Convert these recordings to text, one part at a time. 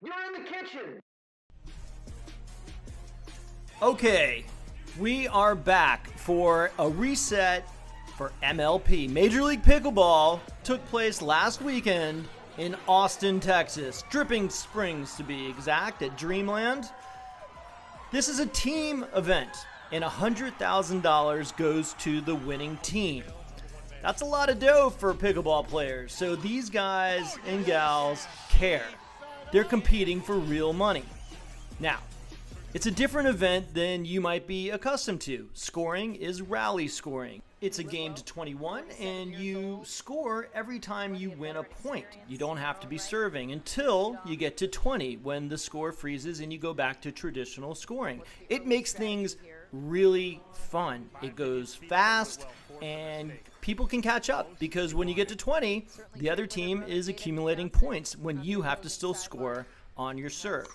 You're in the kitchen. Okay, we are back for a reset for MLP. Major League Pickleball took place last weekend in Austin, Texas. Dripping Springs, to be exact, at Dreamland. This is a team event, and $100,000 goes to the winning team. That's a lot of dough for pickleball players, so these guys and gals care. They're competing for real money. Now, it's a different event than you might be accustomed to. Scoring is rally scoring. It's a game to 21, and you score every time you win a point. You don't have to be serving until you get to 20, when the score freezes and you go back to traditional scoring. It makes things really fun. It goes fast, and people can catch up, because when you get to 20, the other team is accumulating points when you have to still score on your serve.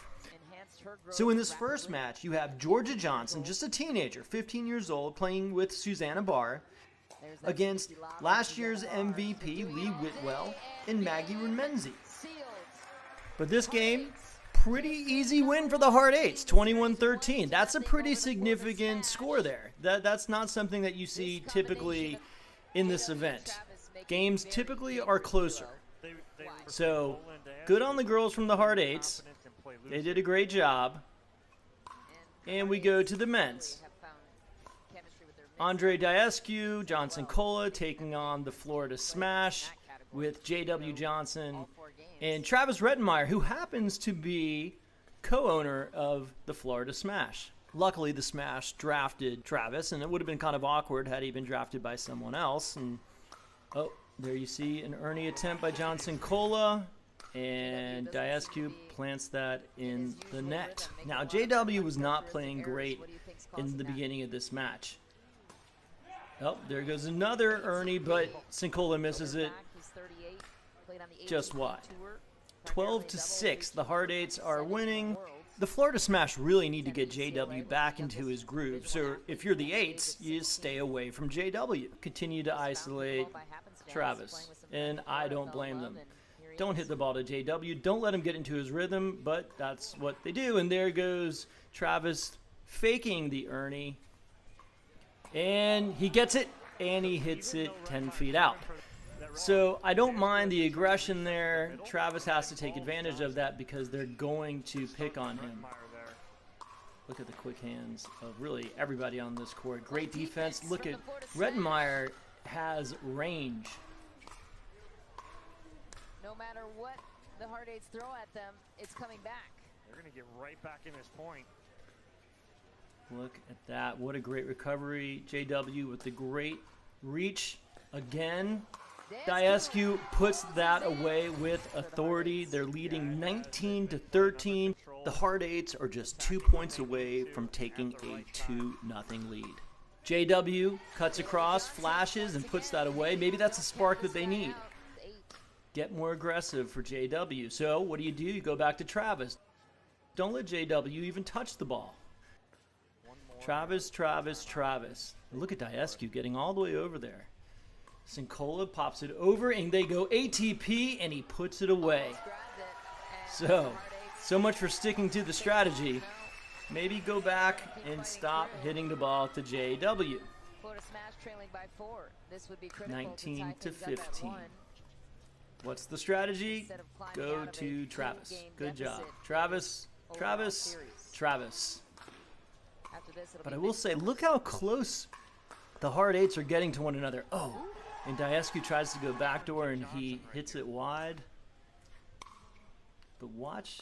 So in this first match, you have Jorja Johnson, just a teenager, 15 years old, playing with Susannah Barr against last year's MVP, Lee Whitwell, and Maggie Renmenzi. But this game, pretty easy win for the Hard Eights, 21-13. That's a pretty significant score there. That's not something that you see typically in this event. Games typically are closer. So, good on the girls from the Hard Eights. They did a great job. And we go to the men's. Andre Diescu, Johnson Cola taking on the Florida Smash with J.W. Johnson and Travis Rettenmaier, who happens to be co-owner of the Florida Smash. Luckily, the Smash drafted Travis, and it would have been kind of awkward had he been drafted by someone else. And oh, there you see an Ernie attempt by Johnson Cola, and Diescu plants that in the net. Now, JW was not playing great in the beginning of this match. Oh, there goes another Ernie, but Sincola misses it. Just wide. 12-6, the Hard Eights are winning. The Florida Smash really need to get JW back into his groove. So if you're the Eights, you stay away from JW. Continue to isolate Travis, and I don't blame them. Don't hit the ball to JW. Don't let him get into his rhythm, but that's what they do. And there goes Travis faking the Ernie. And he gets it, and he hits it 10 feet out. So I don't mind the aggression there. Travis has to take advantage of that because they're going to pick on him. Look at the quick hands of really everybody on this court. Great defense. Look at Rettenmaier has range. No matter what the Hard Eights throw at them, it's coming back. They're going to get right back in this point. Look at that. What a great recovery. JW with the great reach again. Diescu puts that away with authority. They're leading 19-13. The Hard Eights are just 2 points away from taking a 2-0 lead. JW cuts across, flashes, and puts that away. Maybe that's a spark that they need. Get more aggressive for JW. So what do? You go back to Travis. Don't let JW even touch the ball. Travis. And look at Diescu getting all the way over there. Sincola pops it over, and they go ATP, and he puts it away. So much for sticking to the strategy. Maybe go back and stop hitting the ball to JW. 19-15. What's the strategy? Go to Travis. Good job. Travis. But I will say, look how close the Hard Eights are getting to one another. Oh, and Diescu tries to go backdoor, and he hits it wide. But watch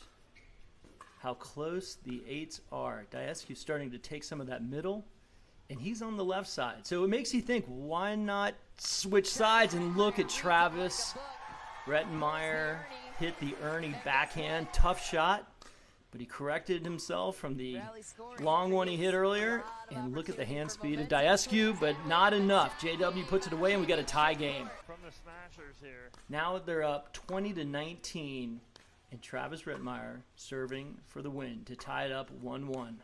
how close the Eights are. Diescu's starting to take some of that middle, and he's on the left side. So it makes you think, why not switch sides and look at Travis Rettenmaier hit the Ernie backhand. Tough shot, but he corrected himself from the long one he hit earlier. And look at the hand speed of Diescu, but not enough. JW puts it away, and we got a tie game. Now they're up 20-19, and Travis Rettenmaier serving for the win to tie it up 1-1.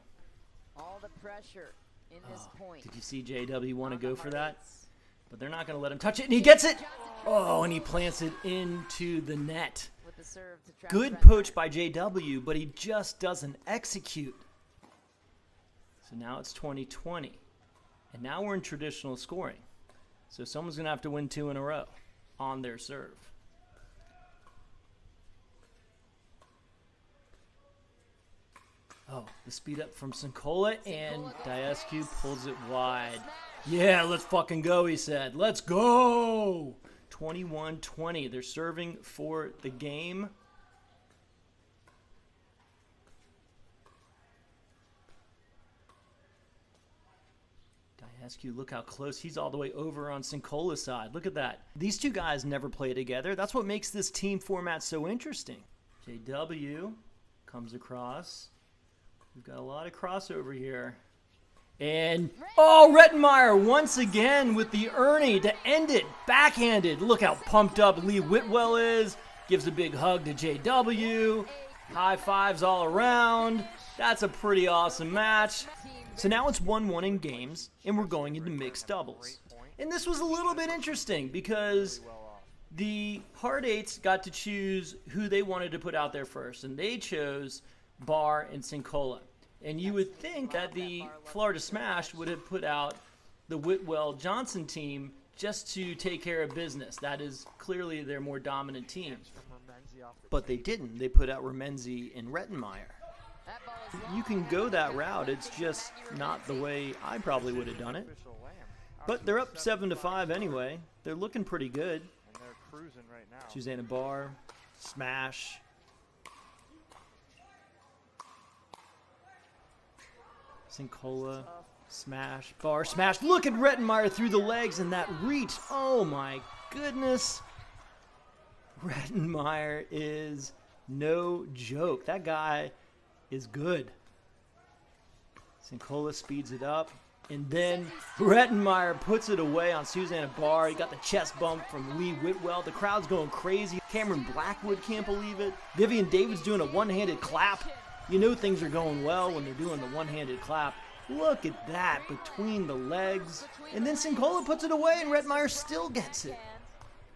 All the pressure in this point. Did you see JW want to go for that? But they're not going to let him touch it, and he gets it. Oh, and he plants it into the net. the serve to Travis Good Rettenmaier. poach by JW, but he just doesn't execute. So now it's 20-20. And now we're in traditional scoring. So someone's going to have to win 2 in a row on their serve. Oh, the speed up from Sincola, and Diescu pulls it wide. Yeah, let's fucking go, he said. Let's go! 21-20. They're serving for the game. Diescu, look how close. He's all the way over on Sincola's side. Look at that. These two guys never play together. That's what makes this team format so interesting. JW comes across. We've got a lot of crossover here. And, oh, Rettenmaier once again with the Ernie to end it. Backhanded. Look how pumped up Lee Whitwell is. Gives a big hug to JW. High fives all around. That's a pretty awesome match. So now it's 1-1 in games, and we're going into mixed doubles. And this was a little bit interesting because the Hard Eights got to choose who they wanted to put out there first, and they chose Barr and Sincola. And you would think that the Florida Smash would have put out the Whitwell Johnson team just to take care of business. That is clearly their more dominant team. But they didn't. They put out Remenzi and Rettenmaier. You can go that route. It's just not the way I probably would have done it. But they're up 7-5 anyway. They're looking pretty good. Susannah Barr, smash. Sincola, smash, Barr, smash. Look at Rettenmaier through the legs and that reach. Oh my goodness. Rettenmaier is no joke. That guy is good. Sincola speeds it up. And then Rettenmaier puts it away on Susannah Barr. He got the chest bump from Lee Whitwell. The crowd's going crazy. Cameron Blackwood can't believe it. Vivian David's doing a one-handed clap. You know things are going well when they're doing the one-handed clap. Look at that between the legs. And then Sincola puts it away and Rettenmaier still gets it.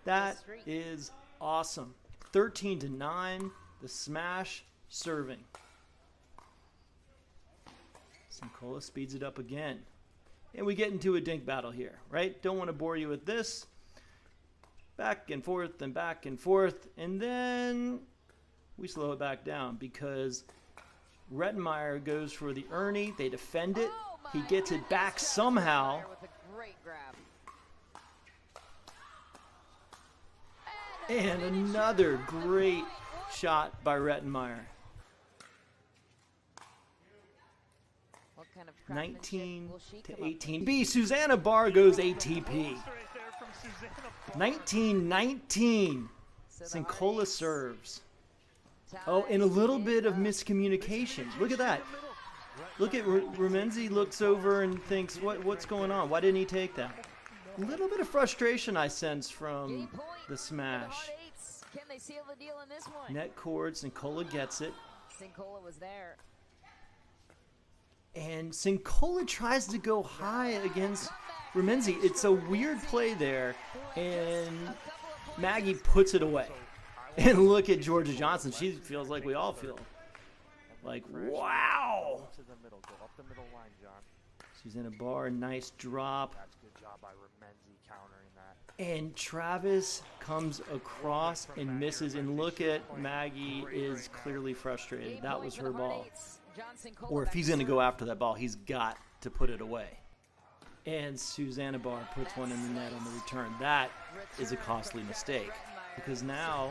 That is awesome. 13-9. The smash serving. Sincola speeds it up again. And we get into a dink battle here, right? Don't want to bore you with this. Back and forth and back and forth. And then we slow it back down because Rettenmaier goes for the Ernie. They defend it. He gets it back somehow. And another great shot by Rettenmaier. 19-18. B. Susannah Barr goes ATP. 19-19. Sincola serves. Oh, and a little bit of miscommunication. Look at that. Look at Remenzi looks over and thinks, what's going on? Why didn't he take that? A little bit of frustration I sense from the smash. Net cord, Sincola gets it. Sincola was there. And Sincola tries to go high against Remenzi. It's a weird play there, and Maggie puts it away. And look at Jorja Johnson. She feels like we all feel. Like, wow. Susannah Barr, nice drop. That's good job by Remenzi countering that. And Travis comes across and misses. And look at Maggie is clearly frustrated. That was her ball. Or if he's going to go after that ball, he's got to put it away. And Susannah Barr puts one in the net on the return. That is a costly mistake because now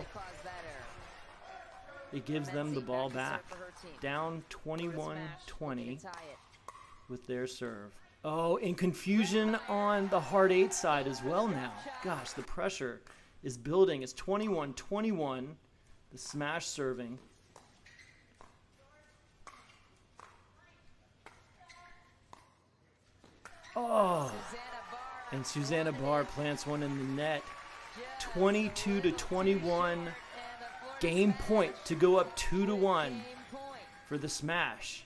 it gives them the ball back. Down 21-20 with their serve. Oh, and confusion on the Hard 8 side as well now. Gosh, the pressure is building. It's 21-21. The smash serving. Oh, and Susannah Barr plants one in the net. 22-21. Game point to go up 2-1 for the smash.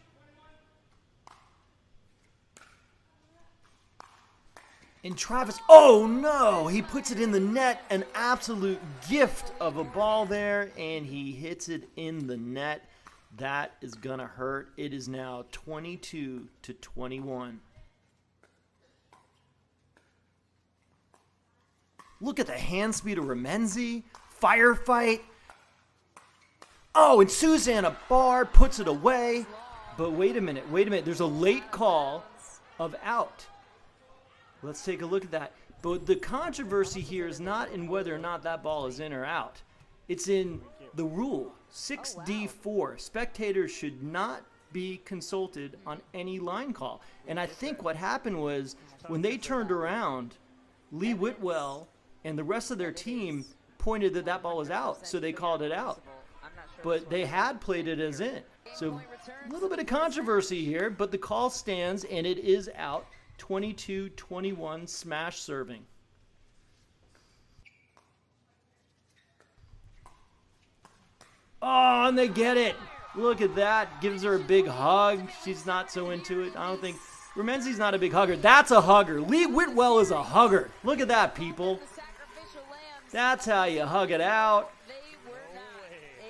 And Travis, oh no, he puts it in the net. An absolute gift of a ball there, and he hits it in the net. That is going to hurt. It is now 22-21. Look at the hand speed of Remenzi. Firefight. Oh, and Susannah Barr puts it away. But wait a minute. There's a late call of out. Let's take a look at that. But the controversy here is not in whether or not that ball is in or out. It's in the rule, 6D4. Spectators should not be consulted on any line call. And I think what happened was when they turned around, Lee Whitwell and the rest of their team pointed that that ball was out, so they called it out. But they had played it as in. So a little bit of controversy here, but the call stands and it is out. 22-21 smash serving. Oh, and they get it. Look at that. Gives her a big hug. She's not so into it. I don't think Remenzi's not a big hugger. That's a hugger. Lee Whitwell is a hugger. Look at that, people. That's how you hug it out.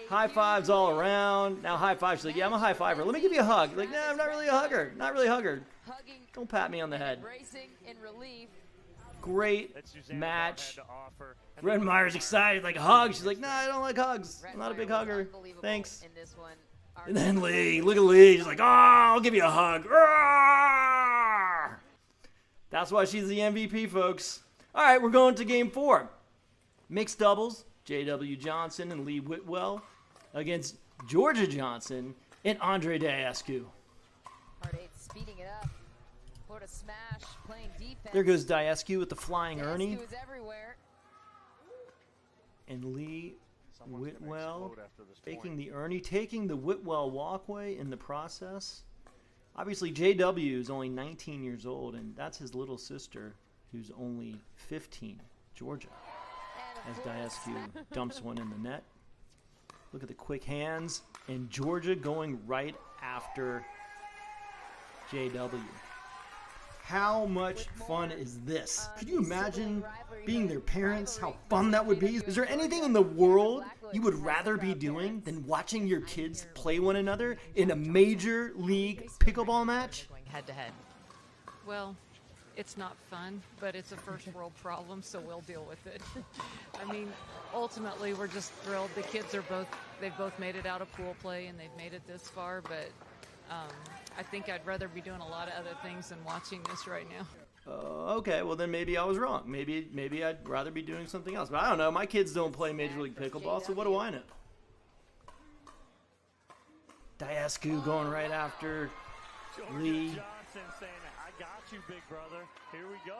High fives all around. Now high five. She's like, yeah, I'm a high fiver. Let me give you a hug. Like, nah, I'm not really a hugger. Not really a hugger. Don't pat me on the head. Great match. Rettenmaier's excited, like a hug. She's like, nah, I don't like hugs. I'm not a big hugger. Thanks. And then Lee, look at Lee. She's like, oh, I'll give you a hug. Roar! That's why she's the MVP, folks. All right, we're going to game 4. Mixed doubles, Jorja Johnson and Lee Whitwell against Jorja Johnson and Andre Diascu. Speeding it up. Florida smash, playing defense. There goes Diascu with the flying Ernie. Is everywhere. And Lee Whitwell taking the Ernie, taking the Whitwell walkway in the process. Obviously, JW is only 19 years old, and that's his little sister, who's only 15, Jorja. As Diascu dumps one in the net. Look at the quick hands, and Jorja going right after JW. How much fun is this? Could you imagine being their parents? How fun that would be? Is there anything in the world you would rather be doing than watching your kids play one another in a major league pickleball match? Head to head. Well, it's not fun, but it's a first world problem, so we'll deal with it. I mean, ultimately, we're just thrilled. The kids they've both made it out of pool play and they've made it this far, but I think I'd rather be doing a lot of other things than watching this right now. Okay, well then maybe I was wrong. Maybe I'd rather be doing something else. But I don't know. My kids don't play Major League Pickleball, so what do I know? Diascu going right after Lee. Johnson saying, I got you, big brother. Here we go.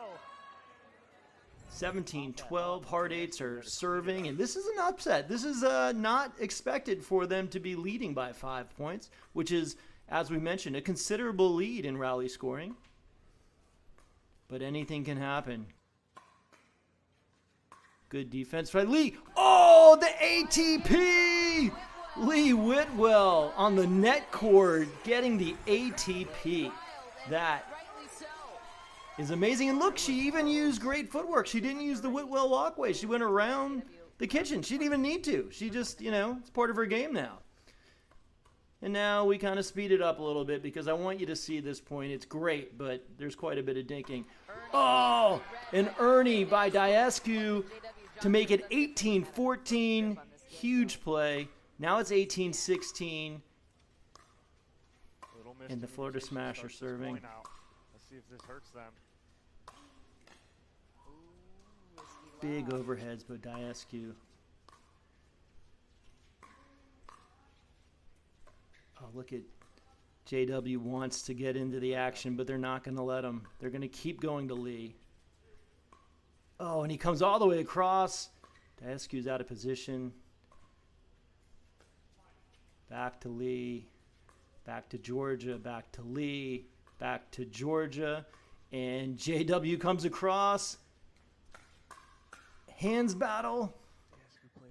17-12, hard eights are serving, and this is an upset. This is not expected for them to be leading by 5 points, which is, as we mentioned, a considerable lead in rally scoring. But anything can happen. Good defense by Lee. Oh, the ATP! Lee Whitwell on the net cord getting the ATP. That is amazing. And look, she even used great footwork. She didn't use the Whitwell walkway. She went around the kitchen. She didn't even need to. She just, it's part of her game now. And now we kind of speed it up a little bit because I want you to see this point. It's great, but there's quite a bit of dinking. Oh, an Ernie by Diascu to make it 18-14. Huge play. Now it's 18-16. And the Florida Smash are serving. Let's see if this hurts them. Big overheads by Diascu. Oh, look at JW wants to get into the action, but they're not going to let him. They're going to keep going to Lee. Oh, and he comes all the way across. Diascu's out of position. Back to Lee. Back to Jorja. Back to Lee. Back to Jorja. And JW comes across. Hands battle.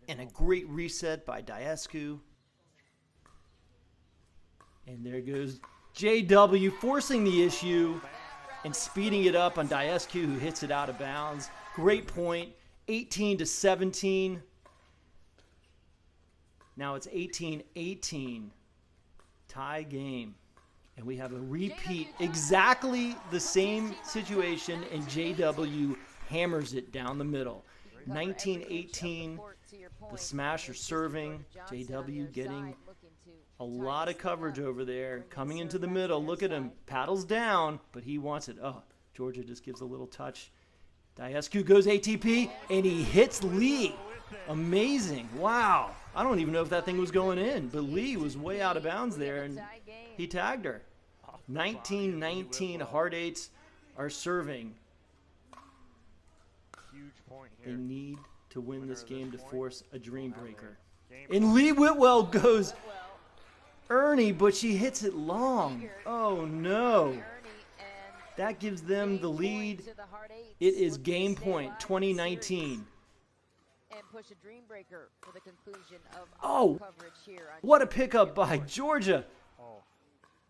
And a great reset by Diascu. And there goes JW forcing the issue. and speeding it up on Diescu, who hits it out of bounds. Great point. 18-17. Now it's 18-18. Tie game. And we have a repeat, exactly the same situation, and JW hammers it down the middle. 19-18, the smasher serving, JW getting a lot of coverage over there, coming into the middle. Look at him, paddles down, but he wants it. Oh, Jorja just gives a little touch. Diescu goes ATP, and he hits Lee. Amazing, wow. I don't even know if that thing was going in, but Lee was way out of bounds there, and he tagged her. 19-19, hard eights are serving. Huge point They here. need to win this game to force a Dreambreaker. And Lee Whitwell goes Ernie, but she hits it long. Oh no. That gives them the lead. It is game point, 2019. And push a Dreambreaker for the conclusion of Oh, coverage here on what a pickup by Jorja. Oh,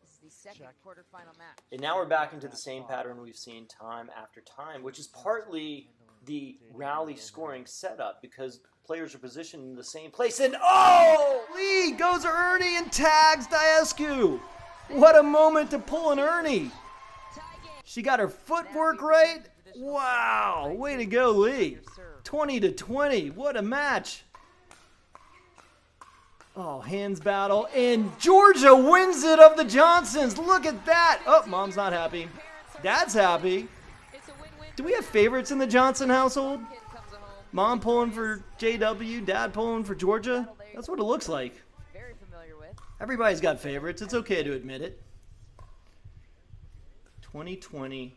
This is the second quarterfinal match. And now we're back into the same pattern we've seen time after time, which is partly the rally scoring setup because players are positioned in the same place. And oh, Lee goes to Ernie and tags Diescu. What a moment to pull an Ernie. She got her footwork right. Wow, way to go, Lee. 20-20, what a match. Oh, hands battle, and Jorja wins it of the Johnsons. Look at that. Oh, mom's not happy. Dad's happy. Do we have favorites in the Johnson household? Mom pulling for JW, dad pulling for Jorja? That's what it looks like. Very familiar with. Everybody's got favorites. It's okay to admit it. 2020.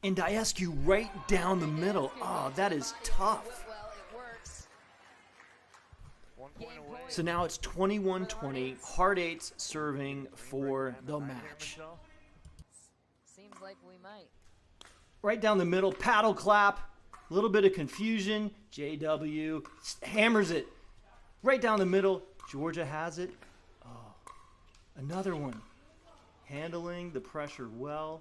And Diescu right down the middle. Oh, that is tough. Well, it works. 1 point away. So now it's 21-20. Hard eights serving for the match. Seems like we might. Right down the middle, paddle clap. A little bit of confusion. JW hammers it. Right down the middle. Jorja has it. Oh, another one. Handling the pressure well.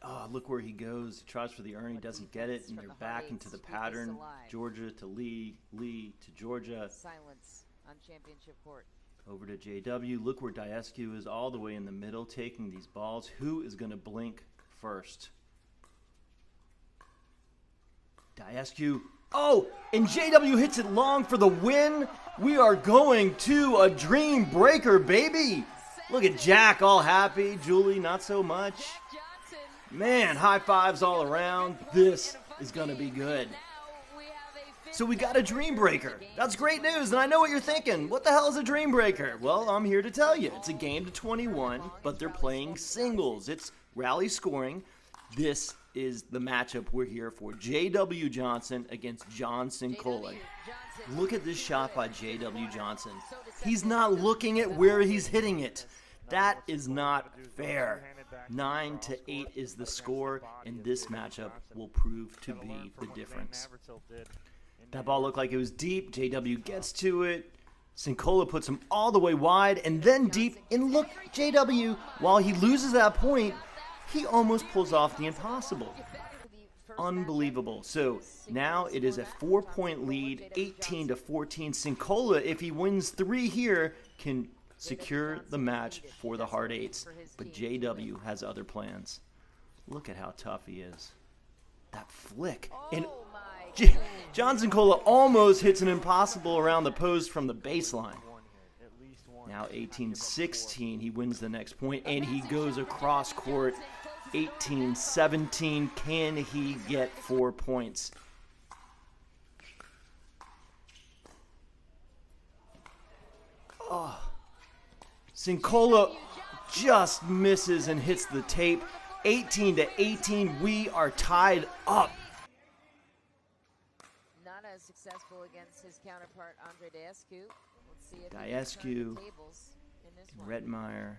Oh, look where he goes. He tries for the Ernie, doesn't get it, and they're back into the pattern. Jorja to Lee, Lee to Jorja. Silence on championship court. Over to JW. Look where Diescu is all the way in the middle taking these balls. Who is going to blink first? Diescu. Oh, and JW hits it long for the win. We are going to a Dreambreaker, baby. Look at Jack all happy. Julie, not so much. Man, high fives all around. This is going to be good. So we got a Dreambreaker. That's great news, and I know what you're thinking. What the hell is a Dreambreaker? Well, I'm here to tell you. It's a game to 21, but they're playing singles. It's rally scoring. This is the matchup we're here for. JW Johnson against Johnson Cole. Look at this shot by JW Johnson. He's not looking at where he's hitting it. That is not fair. 9-8 is the score, and this matchup will prove to be the difference. That ball looked like it was deep. JW gets to it. Sincola puts him all the way wide and then deep. And look, JW, while he loses that point, he almost pulls off the impossible. Unbelievable. So now it is a 4-point lead, 18-14. Sincola, if he wins 3 here, can secure the match for the hard eights. But JW has other plans. Look at how tough he is. That flick. And Johnson Cola almost hits an impossible around the post from the baseline. Now 18-16, he wins the next point, and he goes across court. 18-17, can he get 4 points? Oh. Sincola just misses and hits the tape. 18-18, we are tied up. Not as successful against his counterpart, Andre Diescu. Let's see if Diescu, Rettenmaier.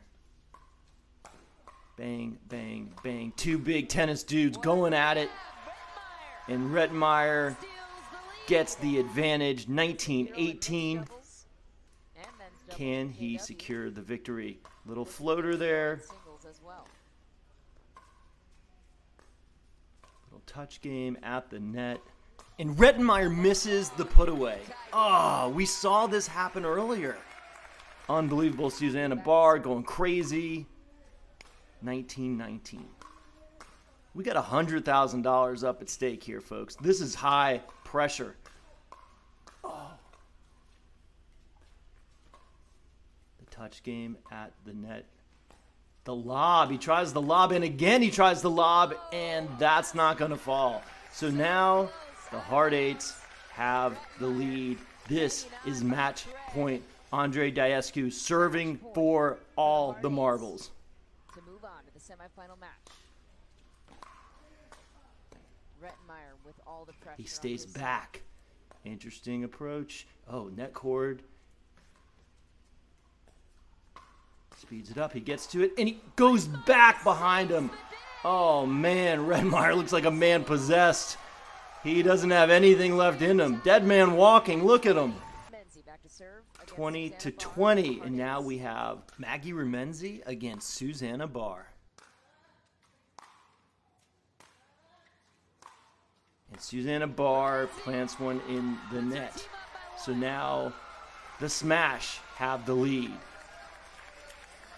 Bang, bang, bang. 2 big tennis dudes going at it. And Rettenmaier gets the advantage, 19-18. Can he secure the victory? Little floater there. Singles as well. Little touch game at the net. And Rettenmaier misses the put away. Oh, we saw this happen earlier. Unbelievable. Susannah Barr going crazy. 19-19. We got $100,000 up at stake here, folks. This is high pressure. Oh. The touch game at the net. The lob. He tries the lob, and again he tries the lob, and that's not going to fall. So now the Hard Eights have the lead. This is match point. Andre Diescu serving for all the marbles. To move on to the semifinal match. Rettenmaier with all the pressure. He stays back. Interesting approach. Oh, net cord. Speeds it up. He gets to it, and he goes back behind him. Oh, man. Rettenmaier looks like a man possessed. He doesn't have anything left in him. Dead man walking. Look at him. 20-20. And now we have Maggie Remenzi against Susannah Barr. And Susannah Barr plants one in the net. So now the Smash have the lead.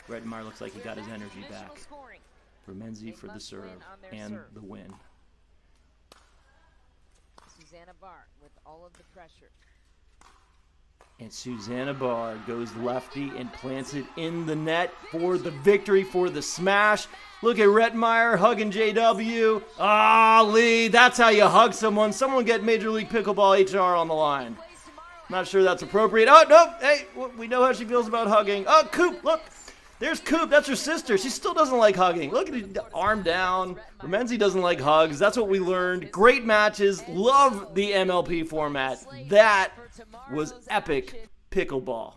Rettenmaier looks like he got his energy back. Remenzi for the serve and the win. Susannah Barr with all of the pressure. And Susannah Barr goes lefty and plants it in the net for the victory, for the smash. Look at Rettenmaier hugging JW. Ah, Lee, that's how you hug someone. Someone get Major League Pickleball HR on the line. Not sure that's appropriate. Oh, no. Hey, we know how she feels about hugging. Oh, Coop, look. There's Coop. That's her sister. She still doesn't like hugging. Look at it. Arm down. Remenzi doesn't like hugs. That's what we learned. Great matches. Love the MLP format. That was epic pickleball.